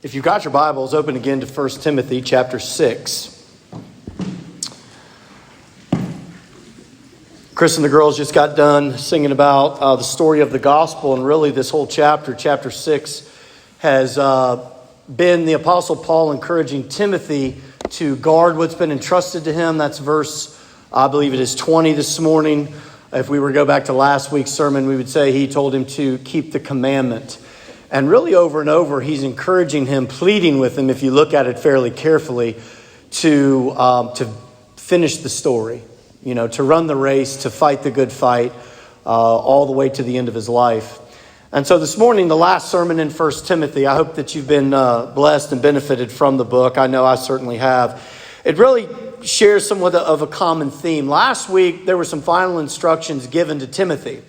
If you've got your Bibles, open again to 1 Timothy chapter 6. Chris and the girls just got done singing about the story of the gospel, and really this whole chapter 6, has been the Apostle Paul encouraging Timothy to guard what's been entrusted to him. That's verse, I believe it is 20 this morning. If we were to go back to last week's sermon, we would say he told him to keep the commandment. And really over and over, he's encouraging him, pleading with him, if you look at it fairly carefully, to finish the story, to run the race, to fight the good fight, all the way to the end of his life. And so this morning, the last sermon in 1 Timothy, I hope that you've been blessed and benefited from the book. I know I certainly have. It really shares somewhat of a common theme. Last week, there were some final instructions given to Timothy.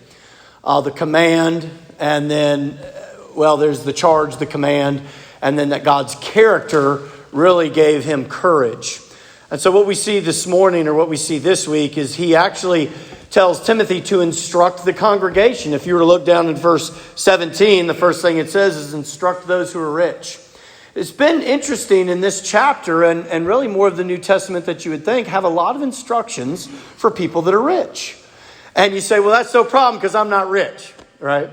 The command, and then... there's the charge, the command, and then that God's character really gave him courage. And so what we see this morning, or what we see this week, is he actually tells Timothy to instruct the congregation. If you were to look down in verse 17, the first thing it says is instruct those who are rich. It's been interesting in this chapter, and really more of the New Testament that you would think, have a lot of instructions for people that are rich. And you say, well, that's no problem because I'm not rich, right?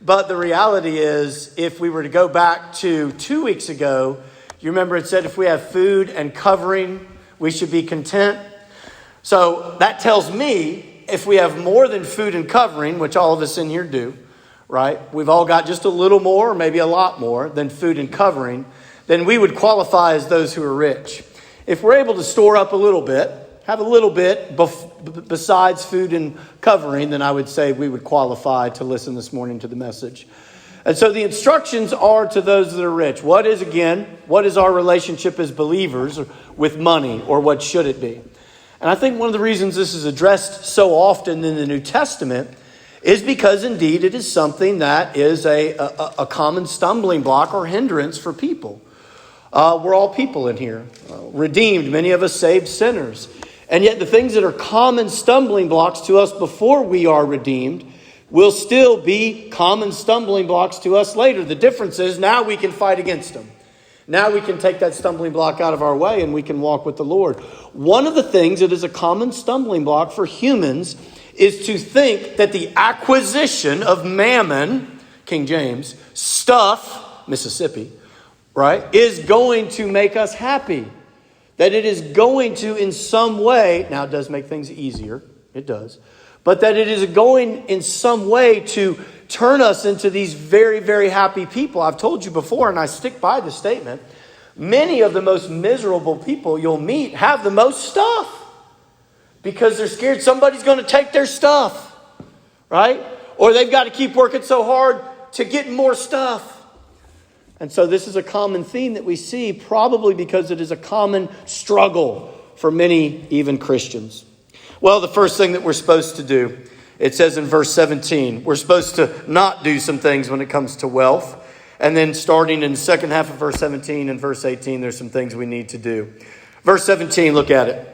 But the reality is, if we were to go back to 2 weeks ago, you remember it said if we have food and covering, we should be content. So that tells me if we have more than food and covering, which all of us in here do, right? We've all got just a little more, or maybe a lot more than food and covering, then we would qualify as those who are rich. If we're able to store up a little bit, have a little bit besides food and covering, then I would say we would qualify to listen this morning to the message. And so the instructions are to those that are rich. What is our relationship as believers with money, or what should it be? And I think one of the reasons this is addressed so often in the New Testament is because indeed it is something that is a common stumbling block or hindrance for people. We're all people in here, redeemed, many of us saved sinners. And yet the things that are common stumbling blocks to us before we are redeemed will still be common stumbling blocks to us later. The difference is now we can fight against them. Now we can take that stumbling block out of our way and we can walk with the Lord. One of the things that is a common stumbling block for humans is to think that the acquisition of mammon, King James, stuff, Mississippi, right, is going to make us happy. That it is going to, in some way, now it does make things easier, it does, but that it is going in some way to turn us into these very, very happy people. I've told you before, and I stick by the statement, many of the most miserable people you'll meet have the most stuff because they're scared somebody's going to take their stuff, right? Or they've got to keep working so hard to get more stuff. And so this is a common theme that we see, probably because it is a common struggle for many, even Christians. Well, the first thing that we're supposed to do, it says in verse 17, we're supposed to not do some things when it comes to wealth. And then starting in the second half of verse 17 and verse 18, there's some things we need to do. Verse 17, look at it.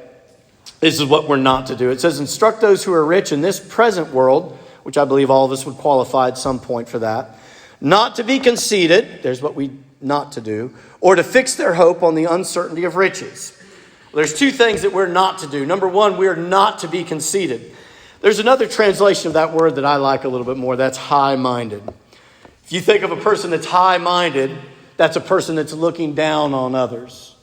This is what we're not to do. It says, instruct those who are rich in this present world, which I believe all of us would qualify at some point for that. Not to be conceited, there's what we not to do, or to fix their hope on the uncertainty of riches. There's two things that we're not to do. Number one, we are not to be conceited. There's another translation of that word that I like a little bit more. That's high-minded. If you think of a person that's high-minded, that's a person that's looking down on others.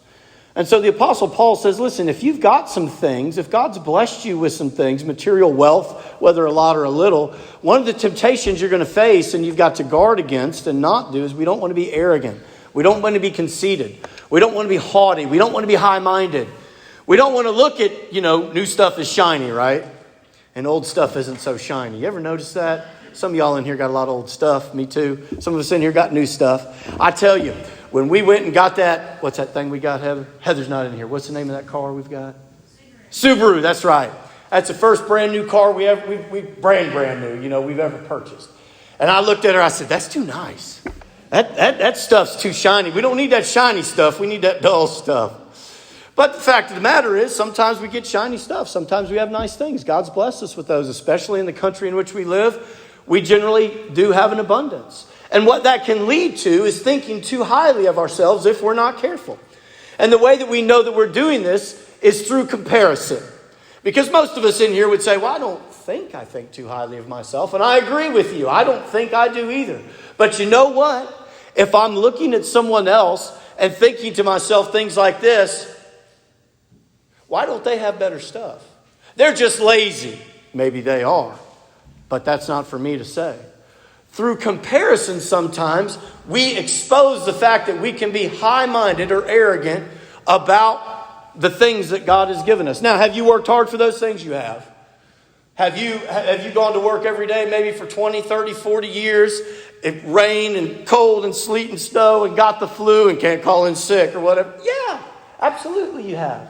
And so the Apostle Paul says, listen, if you've got some things, if God's blessed you with some things, material wealth, whether a lot or a little, one of the temptations you're going to face and you've got to guard against and not do is we don't want to be arrogant. We don't want to be conceited. We don't want to be haughty. We don't want to be high-minded. We don't want to look at, new stuff is shiny, right? And old stuff isn't so shiny. You ever notice that? Some of y'all in here got a lot of old stuff. Me too. Some of us in here got new stuff. I tell you, when we went and got that, what's that thing we got, Heather? Heather's not in here. What's the name of that car we've got? Subaru, that's right. That's the first brand new car we brand new, we've ever purchased. And I looked at her, I said, that's too nice. That stuff's too shiny. We don't need that shiny stuff. We need that dull stuff. But the fact of the matter is, sometimes we get shiny stuff. Sometimes we have nice things. God's blessed us with those, especially in the country in which we live. We generally do have an abundance. And what that can lead to is thinking too highly of ourselves if we're not careful. And the way that we know that we're doing this is through comparison. Because most of us in here would say, well, I think too highly of myself. And I agree with you. I don't think I do either. But you know what? If I'm looking at someone else and thinking to myself things like this, why don't they have better stuff? They're just lazy. Maybe they are. But that's not for me to say. Through comparison sometimes, we expose the fact that we can be high-minded or arrogant about the things that God has given us. Now, have you worked hard for those things? You have. Have you gone to work every day maybe for 20, 30, 40 years? It rained and cold and sleet and snow and got the flu and can't call in sick or whatever. Yeah, absolutely you have.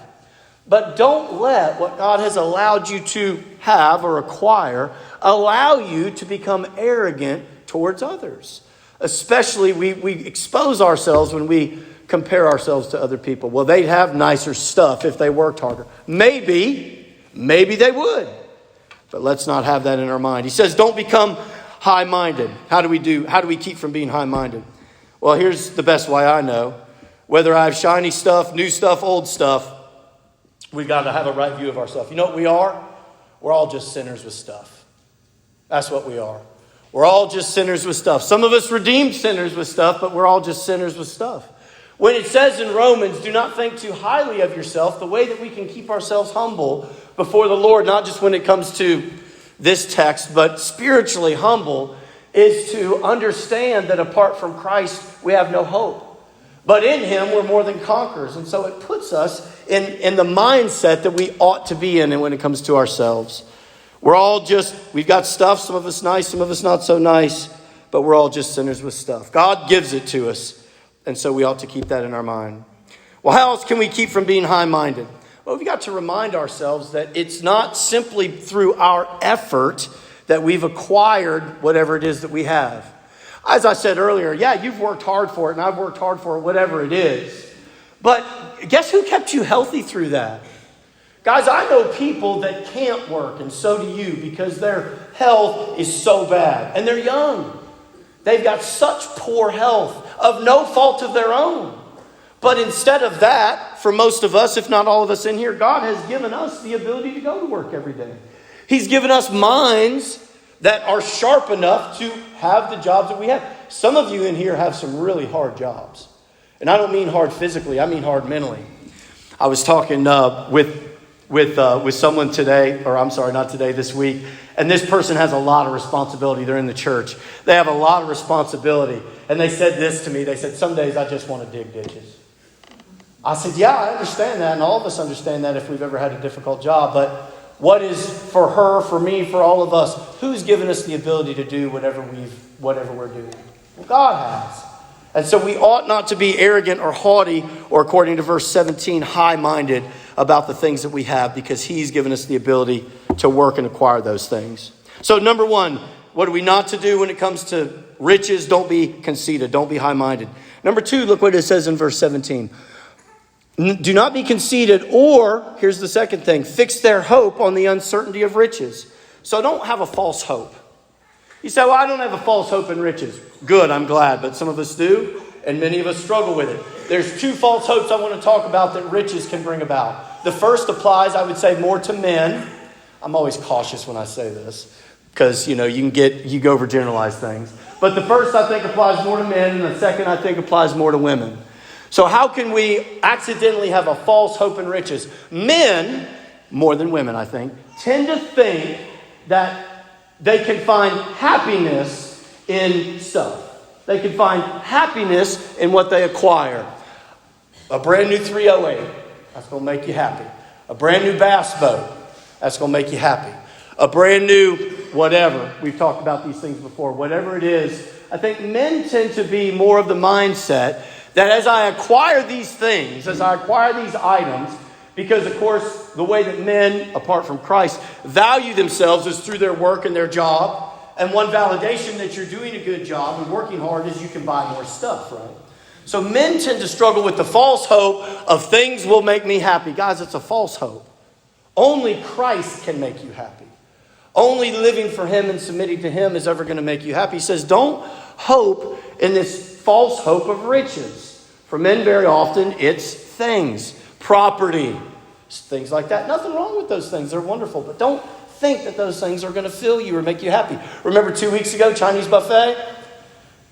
But don't let what God has allowed you to have or acquire allow you to become arrogant towards others. Especially we expose ourselves when we compare ourselves to other people. Well, they'd have nicer stuff if they worked harder. Maybe they would. But let's not have that in our mind. He says, don't become high-minded. How do we keep from being high-minded? Well, here's the best way I know. Whether I have shiny stuff, new stuff, old stuff, we've got to have a right view of ourselves. You know what we are? We're all just sinners with stuff. That's what we are. We're all just sinners with stuff. Some of us redeemed sinners with stuff, but we're all just sinners with stuff. When it says in Romans, do not think too highly of yourself, the way that we can keep ourselves humble before the Lord, not just when it comes to this text, but spiritually humble, is to understand that apart from Christ, we have no hope. But in Him, we're more than conquerors. And so it puts us in the mindset that we ought to be in and when it comes to ourselves. We've got stuff, some of us nice, some of us not so nice, but we're all just sinners with stuff. God gives it to us, and so we ought to keep that in our mind. Well, how else can we keep from being high-minded? Well, we've got to remind ourselves that it's not simply through our effort that we've acquired whatever it is that we have. As I said earlier, yeah, you've worked hard for it, and I've worked hard for it, whatever it is. But guess who kept you healthy through that? Guys, I know people that can't work, and so do you, because their health is so bad. And they're young. They've got such poor health of no fault of their own. But instead of that, for most of us, if not all of us in here, God has given us the ability to go to work every day. He's given us minds that are sharp enough to have the jobs that we have. Some of you in here have some really hard jobs. And I don't mean hard physically, I mean hard mentally. I was talking with someone today, or I'm sorry, not today, this week. And this person has a lot of responsibility. They're in the church. They have a lot of responsibility. And they said this to me. They said, some days I just want to dig ditches. I said, yeah, I understand that. And all of us understand that if we've ever had a difficult job. But what is for her, for me, for all of us, who's given us the ability to do whatever we're doing? Well, God has. And so we ought not to be arrogant or haughty, or according to verse 17, high-minded about the things that we have, because He's given us the ability to work and acquire those things. So number one, what are we not to do when it comes to riches? Don't be conceited. Don't be high-minded. Number two, look what it says in verse 17. Do not be conceited, or, here's the second thing, fix their hope on the uncertainty of riches. So don't have a false hope. You say, well, I don't have a false hope in riches. Good, I'm glad, but some of us do, and many of us struggle with it. There's two false hopes I want to talk about that riches can bring about. The first applies, I would say, more to men. I'm always cautious when I say this, because, you go overgeneralize things. But the first, I think, applies more to men, and the second, I think, applies more to women. So how can we accidentally have a false hope in riches? Men, more than women, I think, tend to think that they can find happiness in stuff. They can find happiness in what they acquire. A brand new 308, that's going to make you happy. A brand new bass boat, that's going to make you happy. A brand new whatever. We've talked about these things before. Whatever it is, I think men tend to be more of the mindset that as I acquire these things, as I acquire these items, because, of course, the way that men, apart from Christ, value themselves is through their work and their job. And one validation that you're doing a good job and working hard is you can buy more stuff, right? So men tend to struggle with the false hope of things will make me happy. Guys, it's a false hope. Only Christ can make you happy. Only living for Him and submitting to Him is ever going to make you happy. He says, don't hope in this false hope of riches. For men, very often, it's things, property, things like that. Nothing wrong with those things. They're wonderful. But don't think that those things are going to fill you or make you happy. Remember 2 weeks ago, Chinese buffet?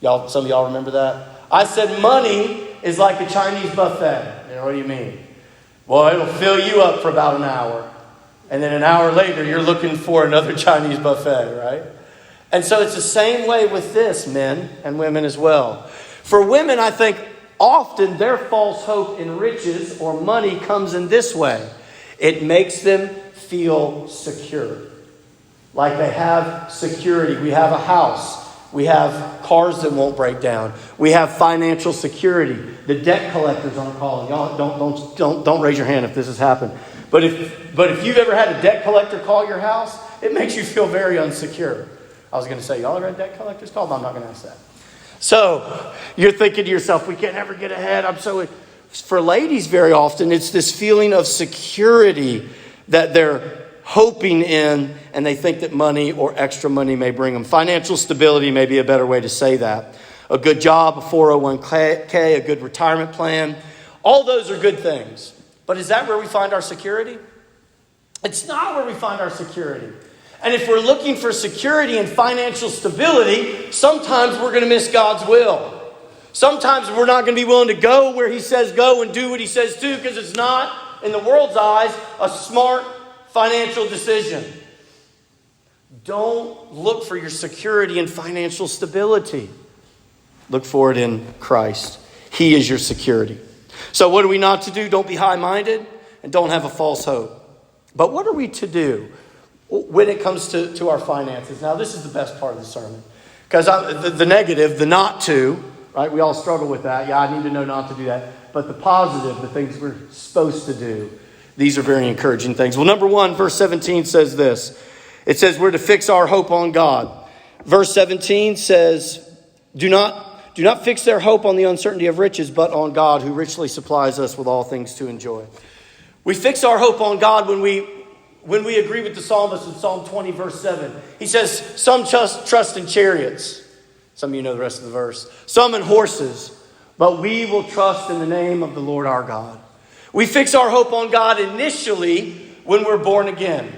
Some of y'all remember that? I said money is like a Chinese buffet. You know, what do you mean? Well, it'll fill you up for about an hour. And then an hour later, you're looking for another Chinese buffet, right? And so it's the same way with this, men and women as well. For women, I think often their false hope in riches or money comes in this way. It makes them feel secure. Like they have security. We have a house. We have cars that won't break down. We have financial security. The debt collectors aren't calling. Y'all don't raise your hand if this has happened. But if you've ever had a debt collector call your house, it makes you feel very unsecure. I was going to say, y'all ever had debt collectors call? But I'm not going to ask that. So you're thinking to yourself, we can't ever get ahead. For ladies, very often, it's this feeling of security that they're hoping in, and they think that money or extra money may bring them. Financial stability may be a better way to say that. A good job, a 401k, a good retirement plan. All those are good things. But is that where we find our security? It's not where we find our security. And if we're looking for security and financial stability, sometimes we're going to miss God's will. Sometimes we're not going to be willing to go where He says go and do what He says do, because it's not, in the world's eyes, a smart financial decision. Don't look for your security in financial stability. Look for it in Christ. He is your security. So what are we not to do? Don't be high-minded and don't have a false hope. But what are we to do when it comes to our finances? Now, this is the best part of the sermon. Because the negative, the not to, right? We all struggle with that. Yeah, I need to know not to do that. But the positive, the things we're supposed to do, these are very encouraging things. Well, number 1, verse 17 says this. It says we're to fix our hope on God. Verse 17 says, Do not fix their hope on the uncertainty of riches, but on God, who richly supplies us with all things to enjoy. We fix our hope on God when we agree with the psalmist in Psalm 20, verse 7. He says, some trust in chariots. Some of you know the rest of the verse. Some in horses, but we will trust in the name of the Lord our God. We fix our hope on God initially when we're born again.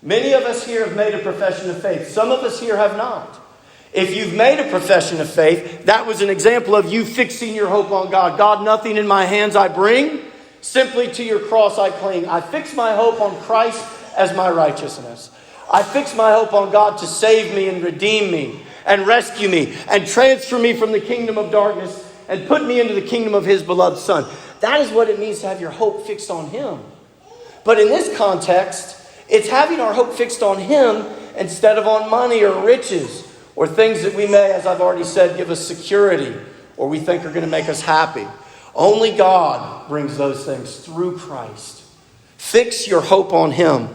Many of us here have made a profession of faith. Some of us here have not. If you've made a profession of faith, that was an example of you fixing your hope on God. God, nothing in my hands I bring, simply to your cross I cling. I fix my hope on Christ as my righteousness. I fix my hope on God to save me and redeem me and rescue me and transfer me from the kingdom of darkness and put me into the kingdom of His beloved Son. That is what it means to have your hope fixed on Him. But in this context, it's having our hope fixed on Him instead of on money or riches or things that we may, as I've already said, give us security or we think are going to make us happy. Only God brings those things through Christ. Fix your hope on Him.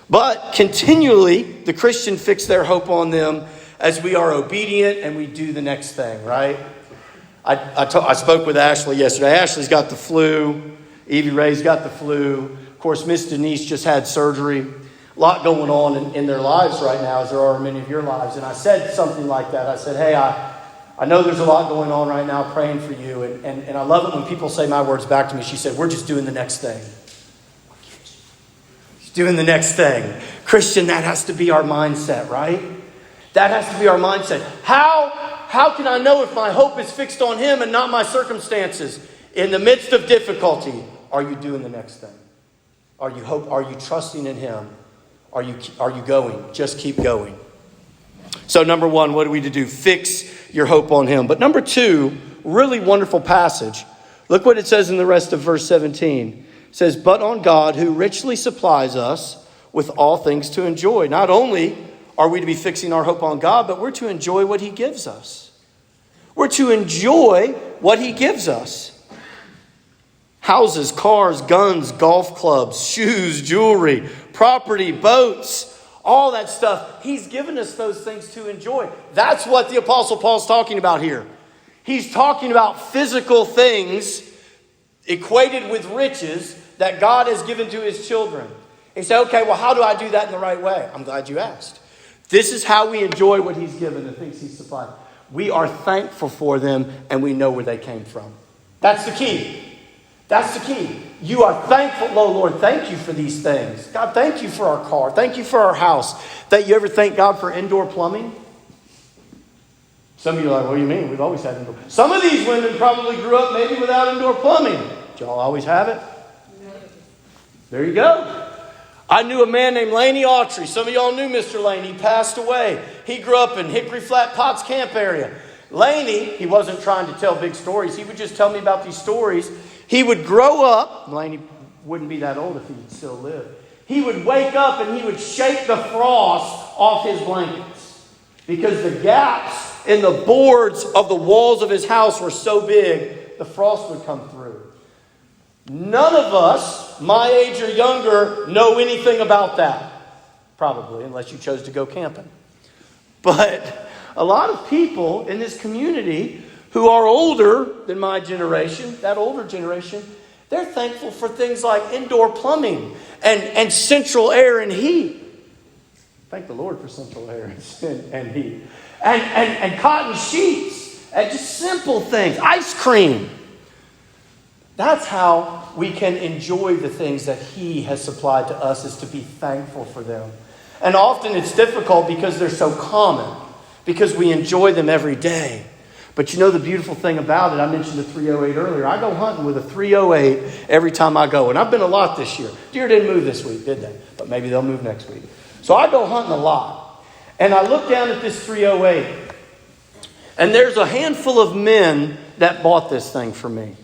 But continually, the Christian fix their hope on them as we are obedient and we do the next thing, right? I spoke with Ashley yesterday. Ashley's got the flu. Evie Ray's got the flu. Of course, Miss Denise just had surgery. A lot going on in their lives right now, as there are in many of your lives. And I said something like that. I said, hey, I know there's a lot going on right now, praying for you. And I love it when people say my words back to me. She said, we're just doing the next thing. She's doing the next thing. Christian, that has to be our mindset, right? That has to be our mindset. How can I know if my hope is fixed on Him and not my circumstances? In the midst of difficulty, are you doing the next thing? Are you trusting in Him? Are you going? Just keep going. So number 1, what are we to do? Fix your hope on Him. But number 2, really wonderful passage. Look what it says in the rest of verse 17. It says, but on God who richly supplies us with all things to enjoy. Not only are we to be fixing our hope on God, but we're to enjoy what He gives us. We're to enjoy what He gives us. Houses, cars, guns, golf clubs, shoes, jewelry, property, boats, all that stuff. He's given us those things to enjoy. That's what the Apostle Paul's talking about here. He's talking about physical things equated with riches that God has given to His children. He said, okay, well, how do I do that in the right way? I'm glad you asked. This is how we enjoy what He's given, the things He's supplied. We are thankful for them and we know where they came from. That's the key. That's the key. You are thankful. Oh, Lord, thank you for these things. God, thank you for our car. Thank you for our house. That you ever thank God for indoor plumbing? Some of you are like, what do you mean? We've always had indoor. Some of these women probably grew up maybe without indoor plumbing. Did y'all always have it? There you go. I knew a man named Laney Autry. Some of y'all knew Mr. Laney. He passed away. He grew up in Hickory Flat Potts Camp area. Laney, he wasn't trying to tell big stories. He would just tell me about these stories. He would grow up. Laney wouldn't be that old if he would still live. He would wake up and he would shake the frost off his blankets because the gaps in the boards of the walls of his house were so big, the frost would come through. None of us, my age or younger, know anything about that. Probably, unless you chose to go camping. But a lot of people in this community who are older than my generation, that older generation, they're thankful for things like indoor plumbing and central air and heat. Thank the Lord for central air and heat. And cotton sheets and just simple things. Ice cream. That's how we can enjoy the things that He has supplied to us, is to be thankful for them. And often it's difficult because they're so common, because we enjoy them every day. But you know the beautiful thing about it, I mentioned the 308 earlier. I go hunting with a 308 every time I go. And I've been a lot this year. Deer didn't move this week, did they? But maybe they'll move next week. So I go hunting a lot. And I look down at this 308. And there's a handful of men that bought this thing for me.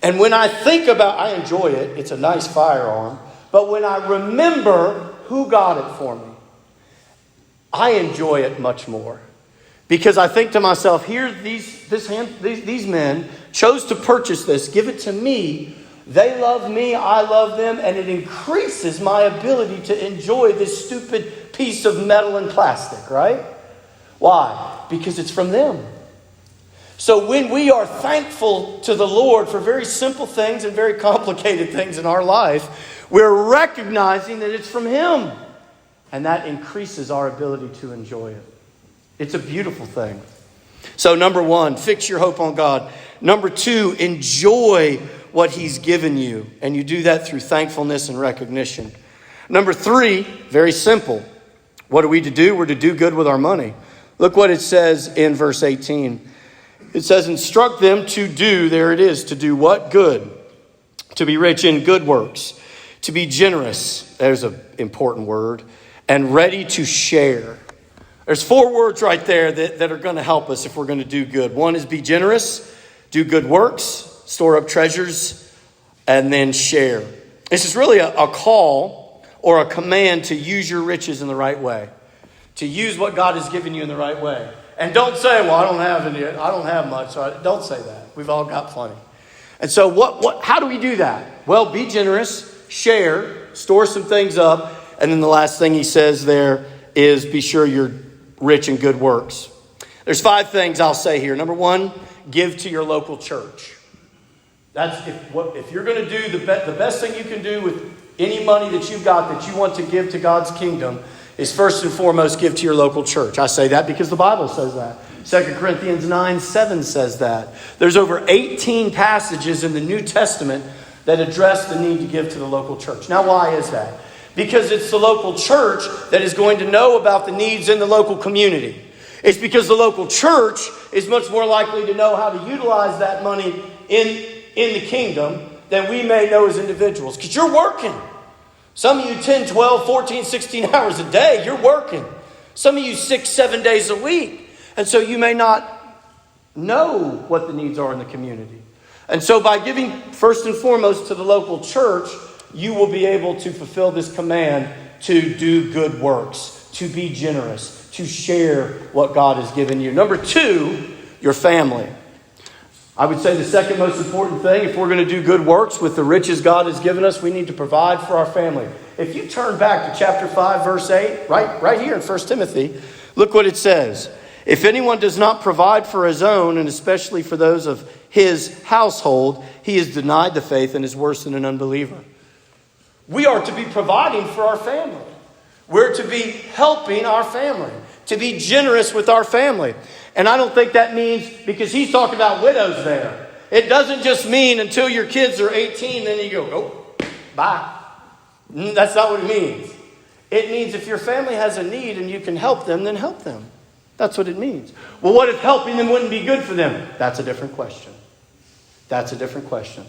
And when I think about, I enjoy it. It's a nice firearm. But when I remember who got it for me, I enjoy it much more. Because I think to myself, here these men chose to purchase this, give it to me. They love me, I love them, and it increases my ability to enjoy this stupid piece of metal and plastic, right? Why? Because it's from them. So when we are thankful to the Lord for very simple things and very complicated things in our life, we're recognizing that it's from Him. And that increases our ability to enjoy it. It's a beautiful thing. So number one, fix your hope on God. Number two, enjoy what He's given you. And you do that through thankfulness and recognition. Number three, very simple. What are we to do? We're to do good with our money. Look what it says in verse 18. It says, instruct them to do, there it is, to do what? Good. To be rich in good works. To be generous, there's an important word. And ready to share. There's 4 words right there that are going to help us if we're going to do good. One is be generous, do good works, store up treasures, and then share. This is really a call or a command to use your riches in the right way. To use what God has given you in the right way. And don't say, well, I don't have much, so don't say that. We've all got plenty. And so how do we do that? Well, be generous, share, store some things up, and then the last thing he says there is be sure you're rich in good works. There's 5 things I'll say here. Number 1, give to your local church. That's if you're going to do the best thing you can do with any money that you've got that you want to give to God's kingdom is first and foremost give to your local church. I say that because the Bible says that. 2 Corinthians 9:7 says that. There's over 18 passages in the New Testament that address the need to give to the local church. Now, why is that? Because it's the local church that is going to know about the needs in the local community. It's because the local church is much more likely to know how to utilize that money in the kingdom than we may know as individuals. Because you're working. Some of you 10, 12, 14, 16 hours a day, you're working. Some of you 6, 7 days a week. And so you may not know what the needs are in the community. And so by giving first and foremost to the local church, you will be able to fulfill this command to do good works, to be generous, to share what God has given you. Number 2, your family. I would say the second most important thing, if we're going to do good works with the riches God has given us, we need to provide for our family. If you turn back to chapter 5, verse 8, right here in 1 Timothy, look what it says. If anyone does not provide for his own, and especially for those of his household, he is denied the faith and is worse than an unbeliever. We are to be providing for our family. We're to be helping our family. to be generous with our family. And I don't think that means, because he's talking about widows there, it doesn't just mean until your kids are 18, then you go, oh, bye. That's not what it means. It means if your family has a need and you can help them, then help them. That's what it means. Well, what if helping them wouldn't be good for them? That's a different question. That's a different question.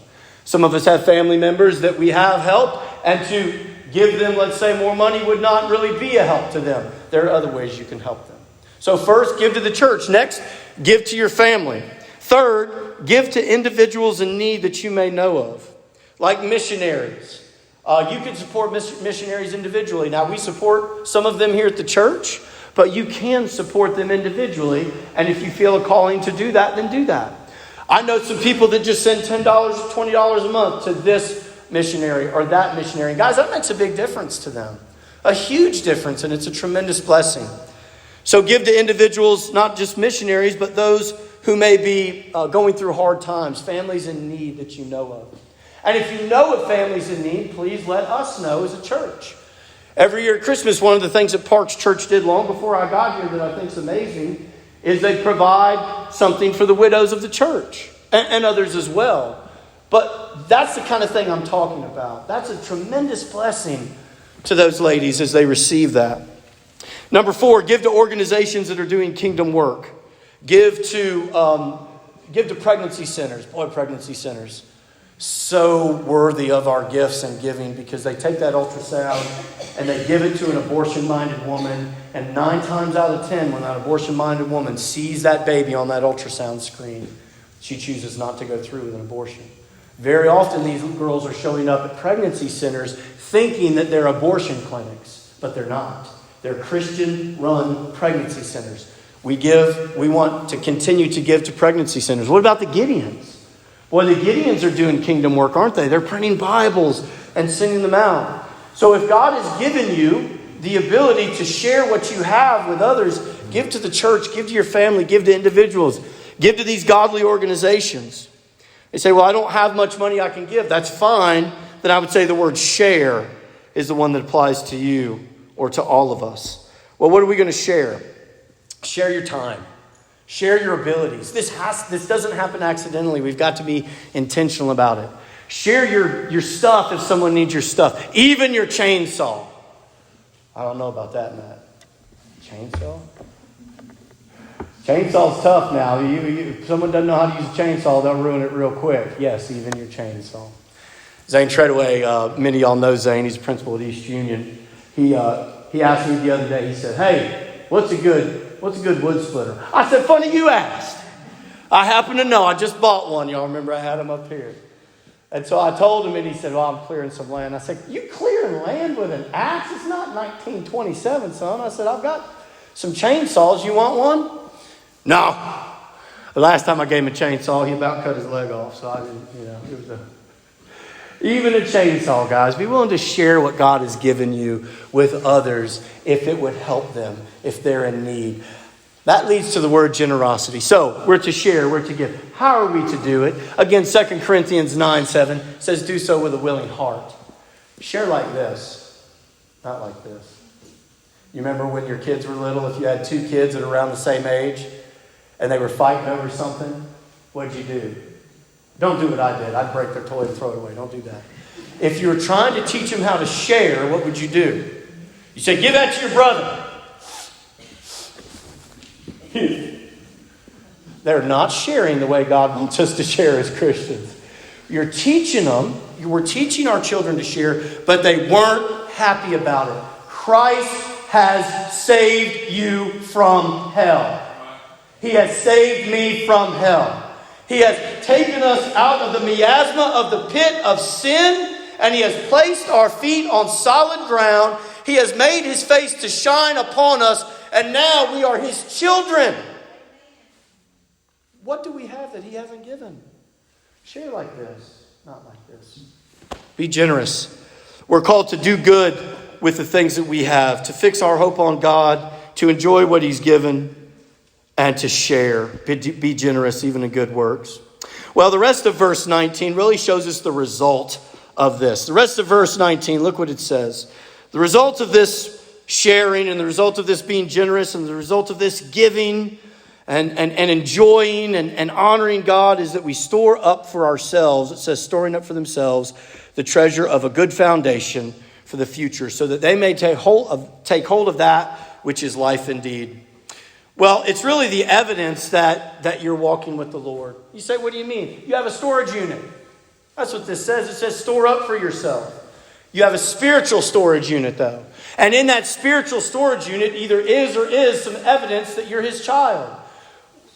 Some of us have family members that we have helped, and to give them, let's say, more money would not really be a help to them. There are other ways you can help them. So first, give to the church. Next, give to your family. Third, give to individuals in need that you may know of, like missionaries. You can support missionaries individually. Now, we support some of them here at the church, but you can support them individually. And if you feel a calling to do that, then do that. I know some people that just send $10, $20 a month to this missionary or that missionary. Guys, that makes a big difference to them. A huge difference, and it's a tremendous blessing. So give to individuals, not just missionaries, but those who may be going through hard times, families in need that you know of. And if you know of families in need, please let us know as a church. Every year at Christmas, one of the things that Parks Church did long before I got here that I think is amazing is they provide something for the widows of the church and others as well. But that's the kind of thing I'm talking about. That's a tremendous blessing to those ladies as they receive that. Number 4, give to organizations that are doing kingdom work. Give to pregnancy centers. Boy, pregnancy centers. So worthy of our gifts and giving, because they take that ultrasound and they give it to an abortion-minded woman. And 9 times out of 10, when that abortion-minded woman sees that baby on that ultrasound screen, she chooses not to go through with an abortion. Very often these girls are showing up at pregnancy centers thinking that they're abortion clinics, but they're not. They're Christian-run pregnancy centers. We want to continue to give to pregnancy centers. What about the Gideons? Boy, the Gideons are doing kingdom work, aren't they? They're printing Bibles and sending them out. So if God has given you the ability to share what you have with others, give to the church, give to your family, give to individuals, give to these godly organizations. They say, well, I don't have much money I can give. That's fine. Then I would say the word share is the one that applies to you or to all of us. Well, what are we going to share? Share your time. Share your abilities. This doesn't happen accidentally. We've got to be intentional about it. Share your stuff if someone needs your stuff. Even your chainsaw. I don't know about that, Matt. Chainsaw? Chainsaw's tough now. If someone doesn't know how to use a chainsaw, they'll ruin it real quick. Yes, even your chainsaw. Zane Treadaway, many of y'all know Zane. He's a principal at East Union. He asked me the other day, he said, hey, what's a good wood splitter? I said, funny you asked. I happen to know. I just bought one. Y'all remember I had them up here. And so I told him, and he said, well, I'm clearing some land. I said, you clearing land with an axe? It's not 1927, son. I said, I've got some chainsaws. You want one? No. The last time I gave him a chainsaw, he about cut his leg off. So I didn't, it was even a chainsaw, guys. Be willing to share what God has given you with others if it would help them, if they're in need. That leads to the word generosity. So we're to share, we're to give. How are we to do it? Again, 2 Corinthians 9:7 says, do so with a willing heart. Share like this, not like this. You remember when your kids were little, if you had 2 kids that are around the same age and they were fighting over something, what'd you do? Don't do what I did. I'd break their toy and throw it away. Don't do that. If you were trying to teach them how to share, what would you do? You say, give that to your brother. They're not sharing the way God wants us to share as Christians. You're teaching them, we're teaching our children to share, but they weren't happy about it. Christ has saved you from hell. He has saved me from hell. He has taken us out of the miasma of the pit of sin, and He has placed our feet on solid ground. He has made His face to shine upon us, and now we are His children. What do we have that He hasn't given? Share like this, not like this. Be generous. We're called to do good with the things that we have, to fix our hope on God, to enjoy what He's given, and to share. Be generous even in good works. Well, the rest of verse 19 really shows us the result of this. The rest of verse 19, look what it says. The result of this sharing, and the result of this being generous, and the result of this giving and enjoying and honoring God is that we store up for ourselves, it says storing up for themselves, the treasure of a good foundation for the future, so that they may take hold of that which is life indeed. Well, it's really the evidence that you're walking with the Lord. You say, what do you mean? You have a storage unit. That's what this says. It says store up for yourself. You have a spiritual storage unit, though. And in that spiritual storage unit either is or is some evidence that you're his child.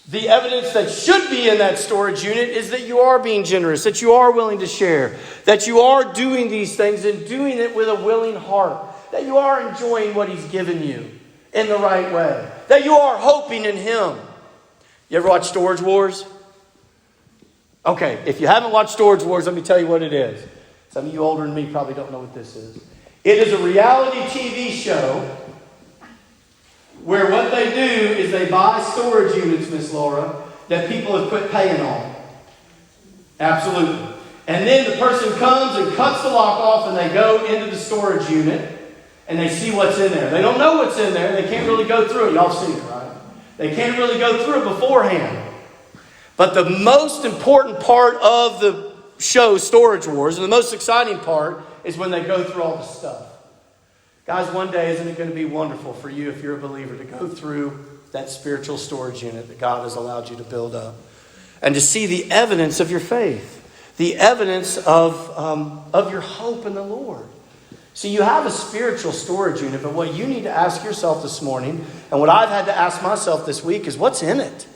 The evidence that should be in that storage unit is that you are being generous, that you are willing to share, that you are doing these things and doing it with a willing heart, that you are enjoying what he's given you in the right way, that you are hoping in him. You ever watch Storage Wars? Okay, if you haven't watched Storage Wars, let me tell you what it is. Some of you older than me probably don't know what this is. It is a reality TV show where what they do is they buy storage units, Miss Laura, that people have quit paying on. Absolutely. And then the person comes and cuts the lock off and they go into the storage unit and they see what's in there. They don't know what's in there. They can't really go through it. Y'all seen it, right? They can't really go through it beforehand. But the most important part of the show, Storage Wars, and the most exciting part is when they go through all the stuff. Guys, one day, isn't it going to be wonderful for you, if you're a believer, to go through that spiritual storage unit that God has allowed you to build up and to see the evidence of your faith, the evidence of your hope in the Lord. See, you have a spiritual storage unit, but what you need to ask yourself this morning, and what I've had to ask myself this week, is what's in it?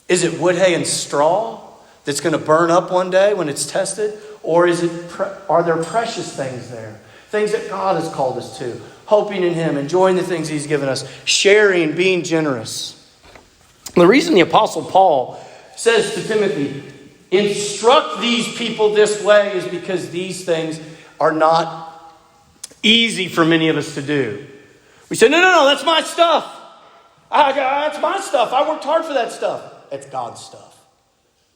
Is it wood, hay, and straw that's going to burn up one day when it's tested? Or are there precious things there? Things that God has called us to. Hoping in him, enjoying the things he's given us, sharing, being generous. The reason the Apostle Paul says to Timothy, instruct these people this way, is because these things are not easy for many of us to do. We say, no, that's my stuff. That's my stuff. I worked hard for that stuff. It's God's stuff.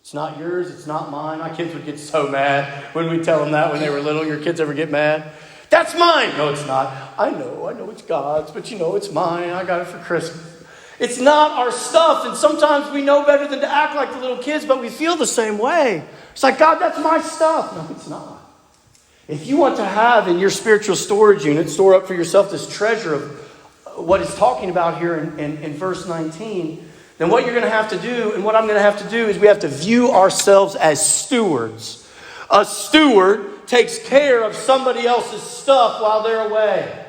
It's not yours. It's not mine. My kids would get so mad when we tell them that when they were little. Your kids ever get mad? That's mine. No, it's not. I know it's God's, but it's mine. I got it for Christmas. It's not our stuff. And sometimes we know better than to act like the little kids, but we feel the same way. It's like, God, that's my stuff. No, it's not. If you want to have in your spiritual storage unit, store up for yourself this treasure of what it's talking about here in verse 19, then what you're going to have to do, and what I'm going to have to do, is we have to view ourselves as stewards. A steward takes care of somebody else's stuff while they're away.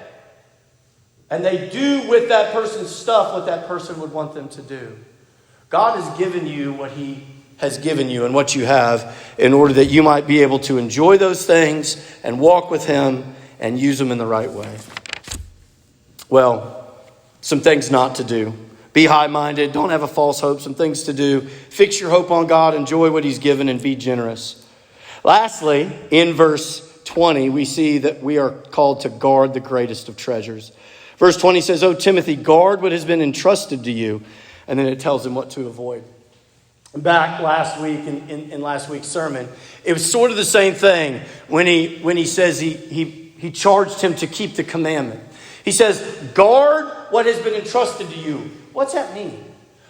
And they do with that person's stuff what that person would want them to do. God has given you what he has given you and what you have in order that you might be able to enjoy those things and walk with him and use them in the right way. Well, some things not to do. Be high-minded. Don't have a false hope. Some things to do. Fix your hope on God. Enjoy what he's given and be generous. Lastly, in verse 20, we see that we are called to guard the greatest of treasures. Verse 20 says, "O Timothy, guard what has been entrusted to you." And then it tells him what to avoid. Back last week, in last week's sermon, it was sort of the same thing when he says he charged him to keep the commandment. He says, guard what has been entrusted to you. What's that mean?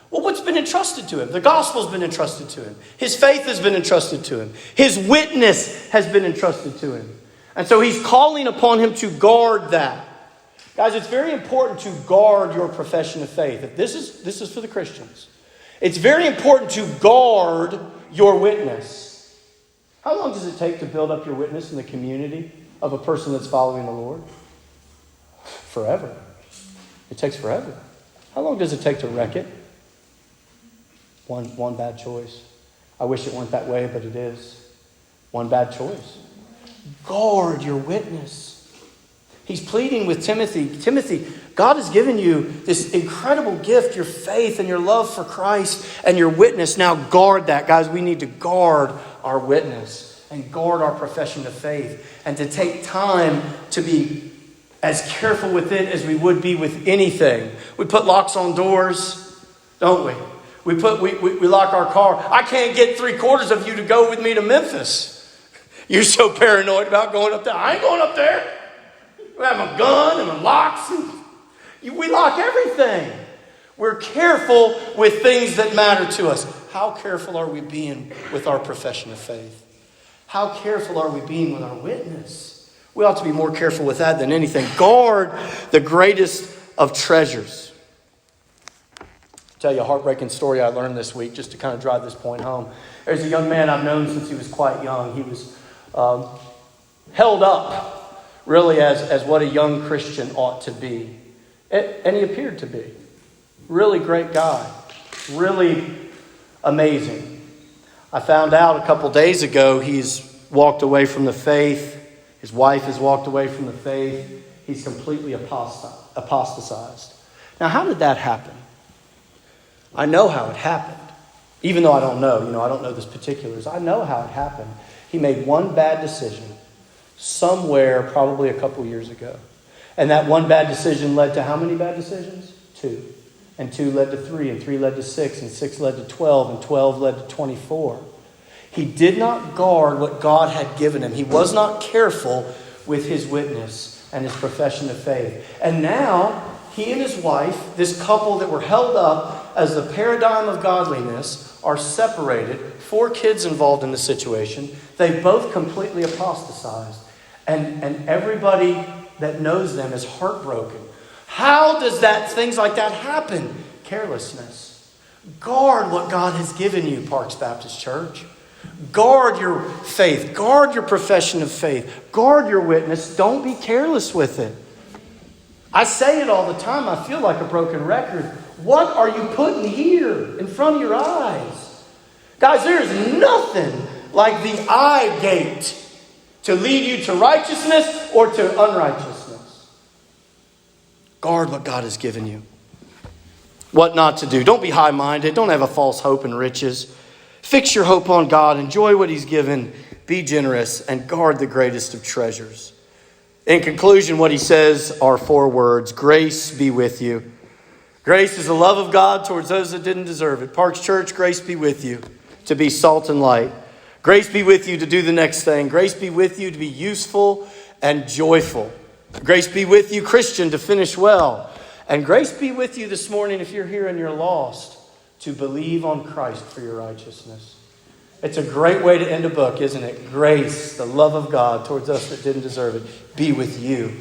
Well, what's been entrusted to him? The gospel's been entrusted to him. His faith has been entrusted to him. His witness has been entrusted to him. And so he's calling upon him to guard that. Guys, it's very important to guard your profession of faith. This is for the Christians. It's very important to guard your witness. How long does it take to build up your witness in the community of a person that's following the Lord? Forever. It takes forever. How long does it take to wreck it? One bad choice. I wish it weren't that way, but it is. One bad choice. Guard your witness. He's pleading with Timothy. Timothy, God has given you this incredible gift, your faith and your love for Christ and your witness. Now guard that. Guys, we need to guard our witness and guard our profession of faith and to take time to be as careful with it as we would be with anything. We put locks on doors, don't we? We lock our car. I can't get 3/4 of you to go with me to Memphis. You're so paranoid about going up there. I ain't going up there. We have a gun and a locks. We lock everything. We're careful with things that matter to us. How careful are we being with our profession of faith? How careful are we being with our witness? We ought to be more careful with that than anything. Guard the greatest of treasures. I'll tell you a heartbreaking story I learned this week just to kind of drive this point home. There's a young man I've known since he was quite young. He was held up really as what a young Christian ought to be. And he appeared to be. Really great guy. Really amazing. I found out a couple days ago he's walked away from the faith. His wife has walked away from the faith. He's completely apostatized. Now, how did that happen? I know how it happened. Even though I don't know. I don't know the particulars. I know how it happened. He made one bad decision somewhere probably a couple years ago. And that one bad decision led to how many bad decisions? 2. And 2 led to 3, and 3 led to 6, and 6 led to 12, and 12 led to 24. He did not guard what God had given him. He was not careful with his witness and his profession of faith. And now, he and his wife, this couple that were held up as the paradigm of godliness, are separated. 4 kids involved in the situation. They both completely apostatized. And everybody that knows them is heartbroken. How does things like that happen? Carelessness. Guard what God has given you, Parks Baptist Church. Guard your faith. Guard your profession of faith. Guard your witness. Don't be careless with it. I say it all the time. I feel like a broken record. What are you putting here in front of your eyes? Guys, there is nothing like the eye gate to lead you to righteousness or to unrighteousness. Guard what God has given you. What not to do. Don't be high-minded. Don't have a false hope in riches. Fix your hope on God. Enjoy what He's given. Be generous and guard the greatest of treasures. In conclusion, what he says are 4 words. Grace be with you. Grace is the love of God towards those that didn't deserve it. Parks Church, grace be with you to be salt and light. Grace be with you to do the next thing. Grace be with you to be useful and joyful. Grace be with you, Christian, to finish well. And grace be with you this morning, if you're here and you're lost, to believe on Christ for your righteousness. It's a great way to end a book, isn't it? Grace, the love of God towards us that didn't deserve it, be with you.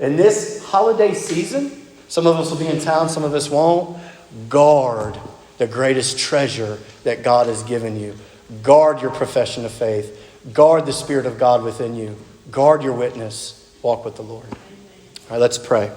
In this holiday season, some of us will be in town, some of us won't. Guard the greatest treasure that God has given you. Guard your profession of faith. Guard the Spirit of God within you. Guard your witness. Walk with the Lord. All right, let's pray.